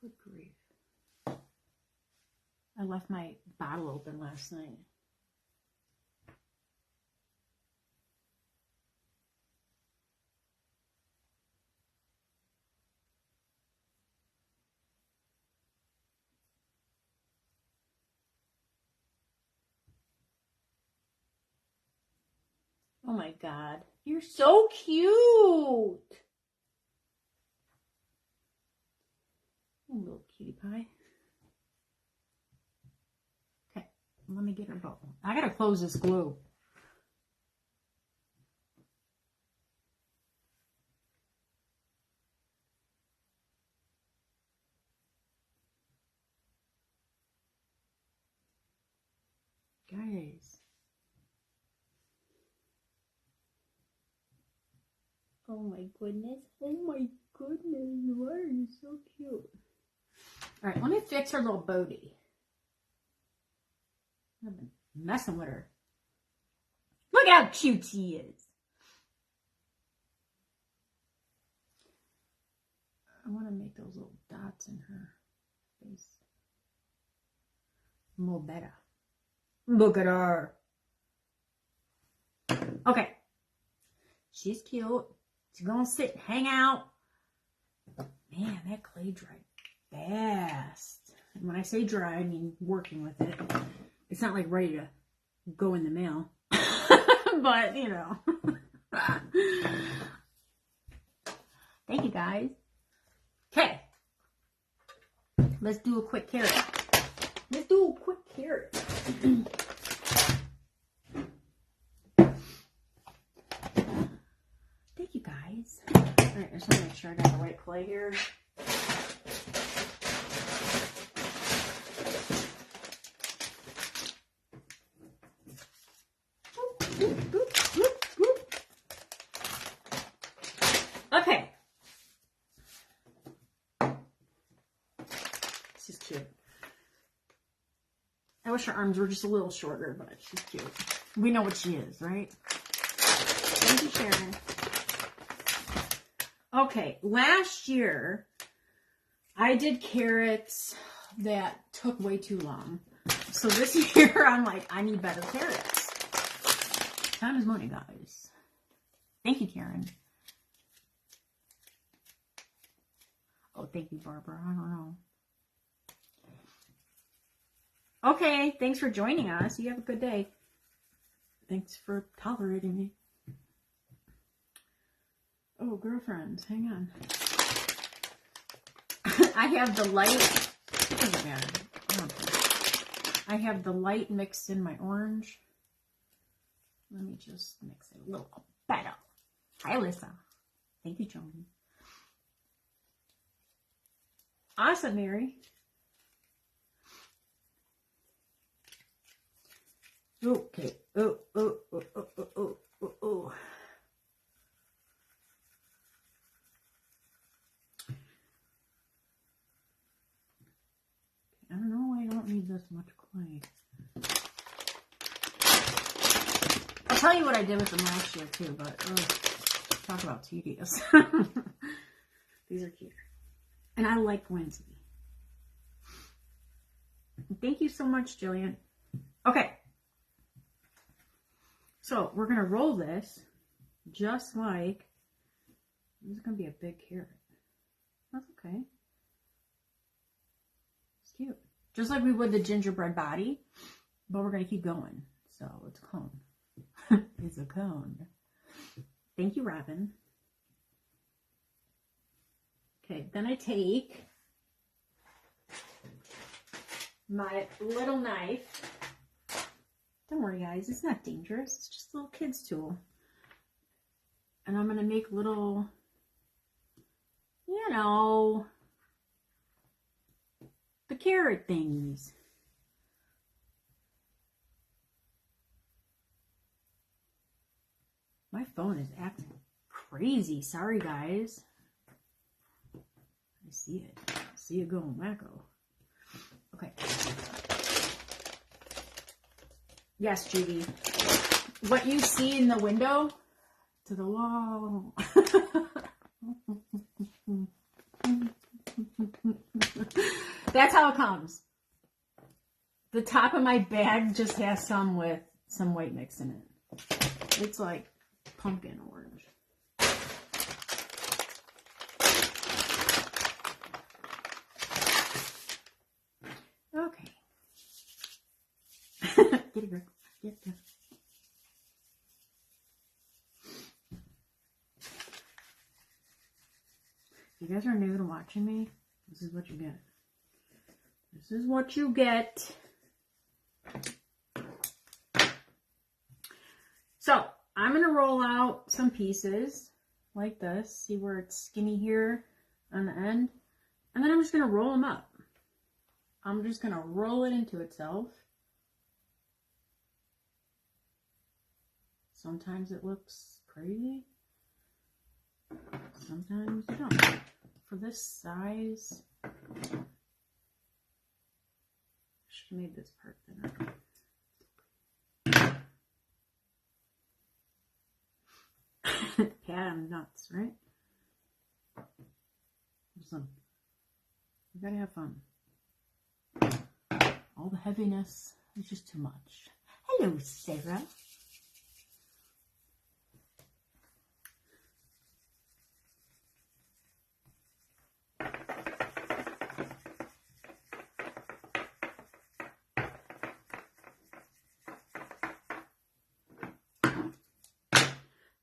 Good grief. I left my bottle open last night. Oh my God, you're so cute. Oh, little cutie pie. Okay, let me get her bow. I gotta close this glue. Guys. Oh my goodness. Oh my goodness. Why are you so cute? Alright, let me fix her little booty. I've been messing with her. Look how cute she is. I want to make those little dots in her face a little better. Look at her. Okay. She's cute. She's gonna sit and hang out. Man, that clay dried fast. And when I say dry, I mean working with it. It's not like ready to go in the mail. But, you know. Thank you, guys. Okay. Let's do a quick carrot. Let's do a quick carrot. Thank you, guys. Alright, I just want to make sure I got the right clay here. Okay. This is cute. I wish her arms were just a little shorter, but she's cute. We know what she is, right? Thank you, Sharon. Okay, last year, I did carrots that took way too long. So this year, I'm like, I need better carrots. Time is money, guys. Thank you, Karen. Oh, thank you, Barbara. I don't know. Okay, thanks for joining us. You have a good day. Thanks for tolerating me. Oh, girlfriends, hang on. I have the light. It doesn't matter. I have the light mixed in my orange. Let me just mix it a little better. Hi, Alyssa. Thank you, Joan. Awesome, Mary. Okay. Oh. I don't know why I don't need this much clay. I'll tell you what I did with them last year too, but talk about tedious. These are cute. And I like Lindsay. Thank you so much, Jillian. Okay. So we're going to roll this just like, this is going to be a big carrot. That's okay. It's cute. Just like we would the gingerbread body, but we're going to keep going. So it's a cone. It's a cone. Thank you, Robin. Okay, then I take my little knife. Don't worry, guys, it's not dangerous. It's just a little kid's tool. And I'm going to make little, you know, the carrot things. My phone is acting crazy. Sorry, guys. I see it. I see it going wacko. Okay. Yes, Judy. What you see in the window to the wall. That's how it comes. The top of my bag just has some with some white mix in it. It's like pumpkin orange. Okay. Get it, girl. Get it. If you guys are new to watching me, this is what you get. This is what you get. So, I'm going to roll out some pieces like this. See where it's skinny here on the end? And then I'm just going to roll them up. I'm just going to roll it into itself. Sometimes it looks crazy. Sometimes you don't. For this size, I should have made this part thinner. Pat, I'm nuts, right? Listen, you gotta have fun. All the heaviness is just too much. Hello, Sarah.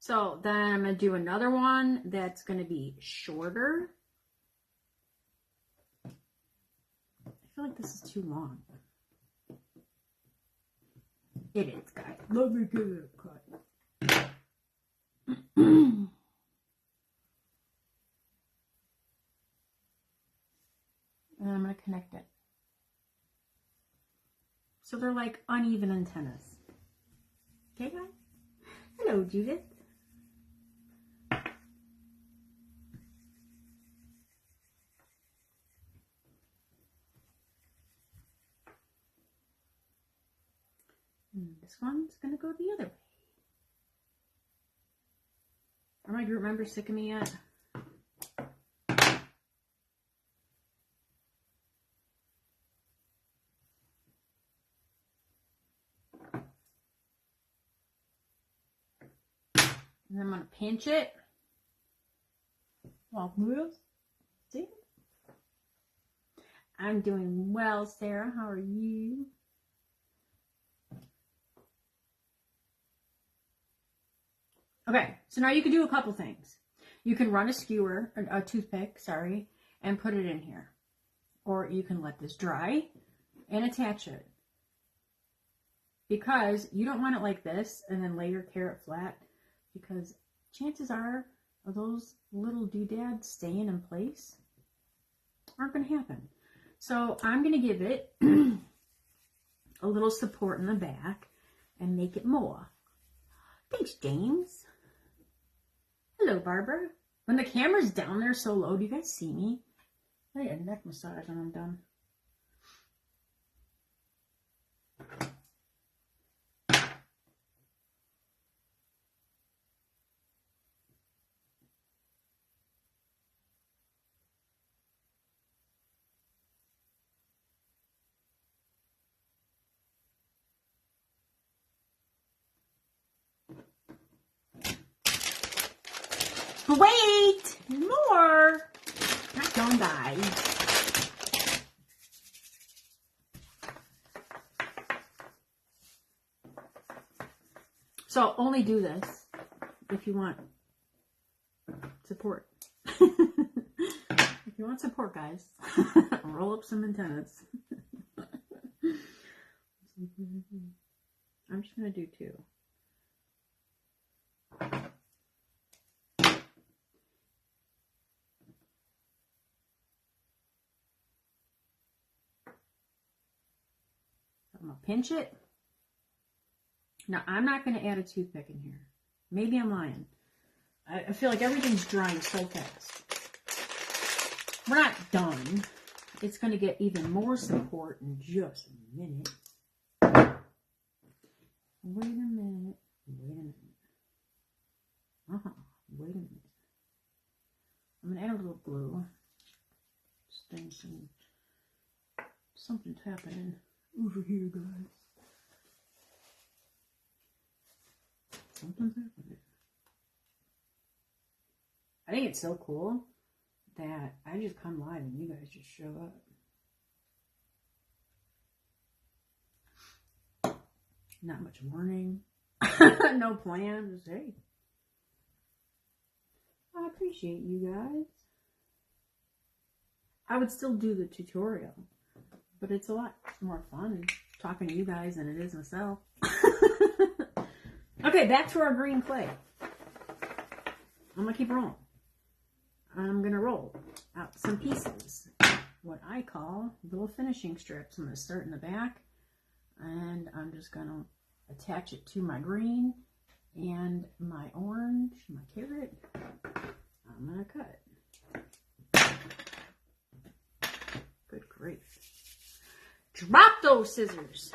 So then I'm going to do another one that's going to be shorter. I feel like this is too long. It is, guys. Let me give it a cut. And I'm going to connect it. So they're like uneven antennas. Okay, guys? Hello, Judith. And this one's going to go the other way. Are my group members sick of me yet? And I'm going to pinch it. Well, moves. See? I'm doing well, Sarah. How are you? Okay, so now you can do a couple things. You can run a skewer, a toothpick, sorry, and put it in here. Or you can let this dry and attach it. Because you don't want it like this and then lay your carrot flat. Because chances are those little doodads staying in place aren't going to happen. So I'm going to give it a little support in the back and make it more. Thanks, James. Hello, Barbara. When the camera's down there so low, do you guys see me? I get a neck massage when I'm done. Wait! More! Not done, guys. So only do this if you want support. If you want support, guys, roll up some antennas. I'm just going to do two. I'm going to pinch it. Now, I'm not going to add a toothpick in here. Maybe I'm lying. I feel like everything's drying so fast. We're not done. It's going to get even more support in just a minute. Wait a minute. Wait a minute. Wait a minute. I'm going to add a little glue. Something's happening over here, guys. Something's happening. I think it's so cool that I just come live and you guys just show up. Not much warning. No plans. Hey. I appreciate you guys. I would still do the tutorial, but it's a lot more fun talking to you guys than it is myself. Okay, back to our green clay. I'm going to keep rolling. I'm going to roll out some pieces, what I call little finishing strips. I'm going to start in the back, and I'm just going to attach it to my green And my orange, my carrot, I'm gonna cut. Good grief. Drop those scissors.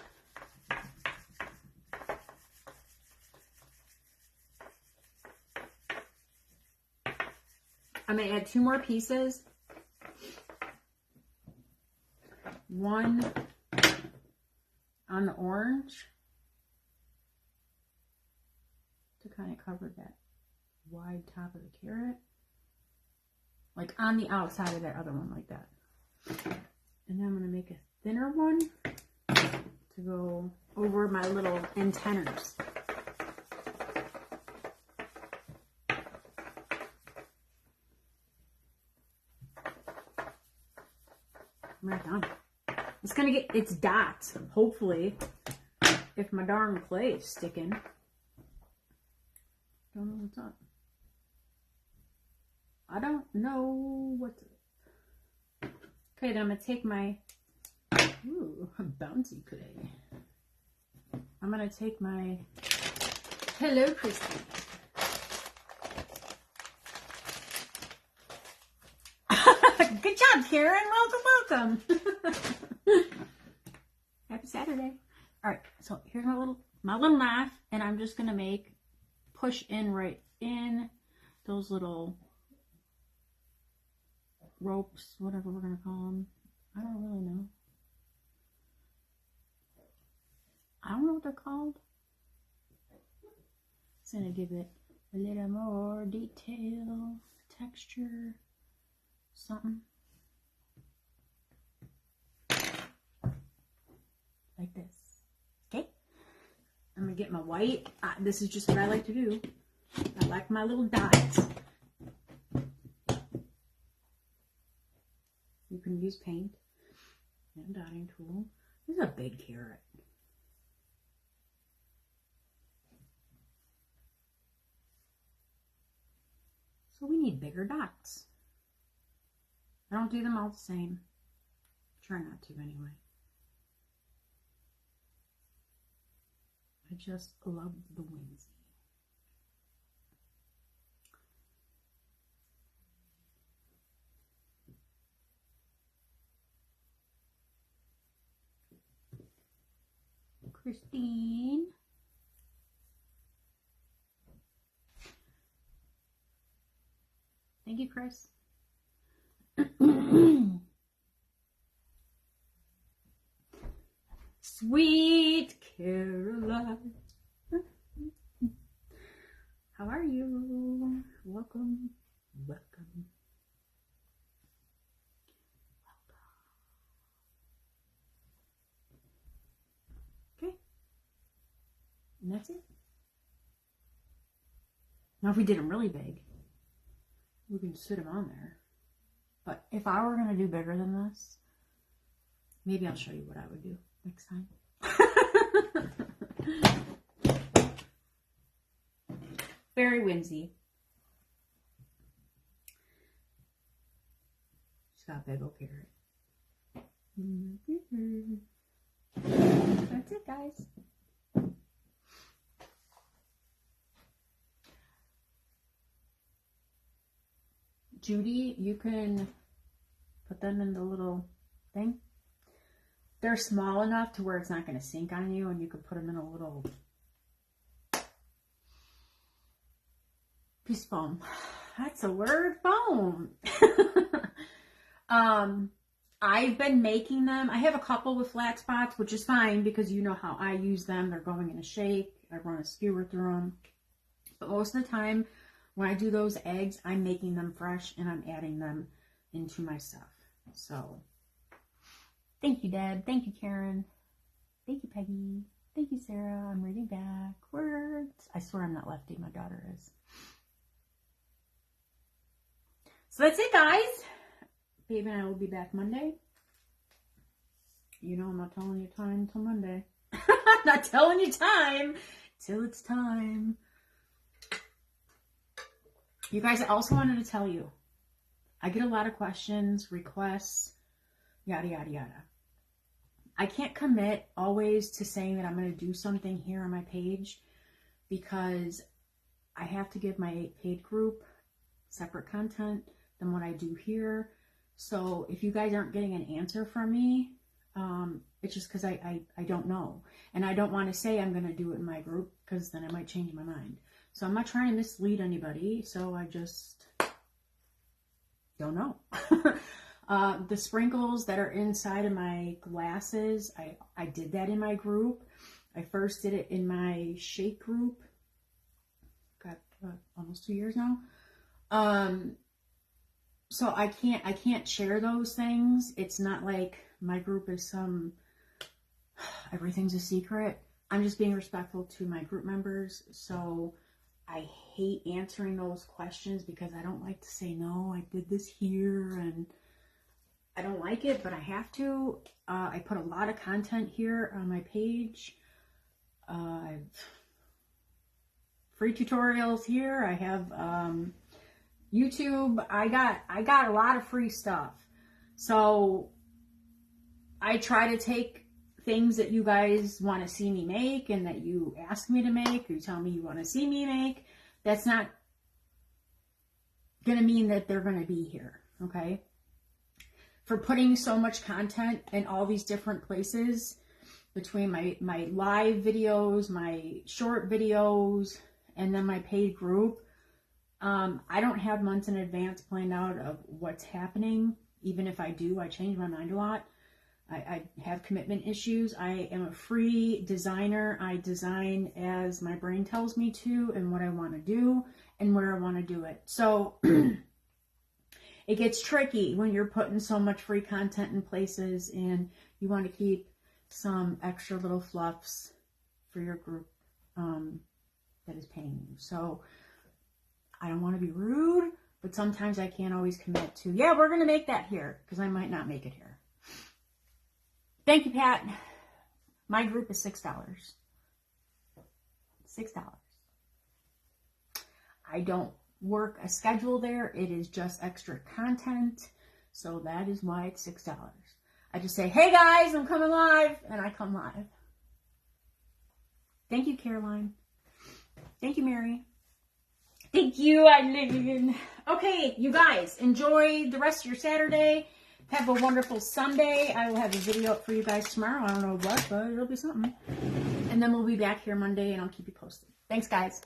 I'm gonna add 2 more pieces. One on the orange to kind of cover that wide top of the carrot. Like on the outside of that other one, like that. And then I'm gonna make a thinner one to go over my little antennas. I'm not done. It's gonna get its dots, hopefully, if my darn clay is sticking. Don't know what's up. I don't know what's up. Okay, then I'm gonna take my bouncy clay. I'm gonna take my Hello Christy. Good job, Karen. Welcome. Happy Saturday. All right, so here's my little knife, and I'm just gonna push in right in those little ropes, whatever we're gonna call them. I don't really know. I don't know what they're called. It's gonna give it a little more detail, texture, something. Like this. Okay. I'm gonna get my white. This is just what I like to do. I like my little dots. You can use paint and dotting tool. This is a big carrot. So we need bigger dots. I don't do them all the same. Try not to anyway. I just love the whimsy. Christine. Thank you, Chris. Sweet Caroline. How are you? Welcome. Welcome. Okay. And that's it. Now if we did them really big, we can sit them on there. But if I were going to do bigger than this, maybe I'll show you what I would do next time. Very whimsy. She's got a big old carrot. That's it, guys. Judy, you can put them in the little thing. They're small enough to where it's not going to sink on you, and you can put them in a little piece of foam. That's a word, foam. I've been making them. I have a couple with flat spots, which is fine because you know how I use them. They're going in a shake. I run a skewer through them. But most of the time, when I do those eggs, I'm making them fresh and I'm adding them into my stuff. So, thank you, Deb. Thank you, Karen. Thank you, Peggy. Thank you, Sarah. I'm reading backwards. I swear I'm not lefty. My daughter is. So that's it, guys. Babe and I will be back Monday. You know I'm not telling you time till Monday. I'm not telling you time till it's time. You guys, I also wanted to tell you, I get a lot of questions, requests, yada, yada, yada. I can't commit always to saying that I'm going to do something here on my page because I have to give my paid group separate content than what I do here. So if you guys aren't getting an answer from me, it's just because I don't know. And I don't want to say I'm going to do it in my group, because then I might change my mind. So I'm not trying to mislead anybody. So I just don't know. The sprinkles that are inside of my glasses, I did that in my group. I first did it in my shake group. Got almost 2 years now. So I can't share those things. It's not like my group is everything's a secret. I'm just being respectful to my group members. So I hate answering those questions because I don't like to say, no, I did this here, and I don't like it, but I have to. I put a lot of content here on my page. Free tutorials here. I have YouTube. I got a lot of free stuff. So I try to take things that you guys want to see me make and that you ask me to make, or you tell me you want to see me make. That's not going to mean that they're going to be here, okay? For putting so much content in all these different places, between my live videos, my short videos, and then my paid group, I don't have months in advance planned out of what's happening. Even if I do, I change my mind a lot. I have commitment issues. I am a free designer. I design as my brain tells me to, and what I want to do, and where I want to do it. So it gets tricky when you're putting so much free content in places, and you want to keep some extra little fluffs for your group that is paying you. So I don't want to be rude, but sometimes I can't always commit to, yeah, we're going to make that here, because I might not make it here. Thank you, Pat. My group is $6. $6. I don't work a schedule there. It is just extra content. So that is why it's $6. I just say, hey guys, I'm coming live, and I come live. Thank you, Caroline. Thank you, Mary. Thank you, Eileen. Okay, you guys, enjoy the rest of your Saturday. Have a wonderful Sunday. I will have a video up for you guys tomorrow. I don't know what, but it'll be something. And then we'll be back here Monday, and I'll keep you posted. Thanks, guys.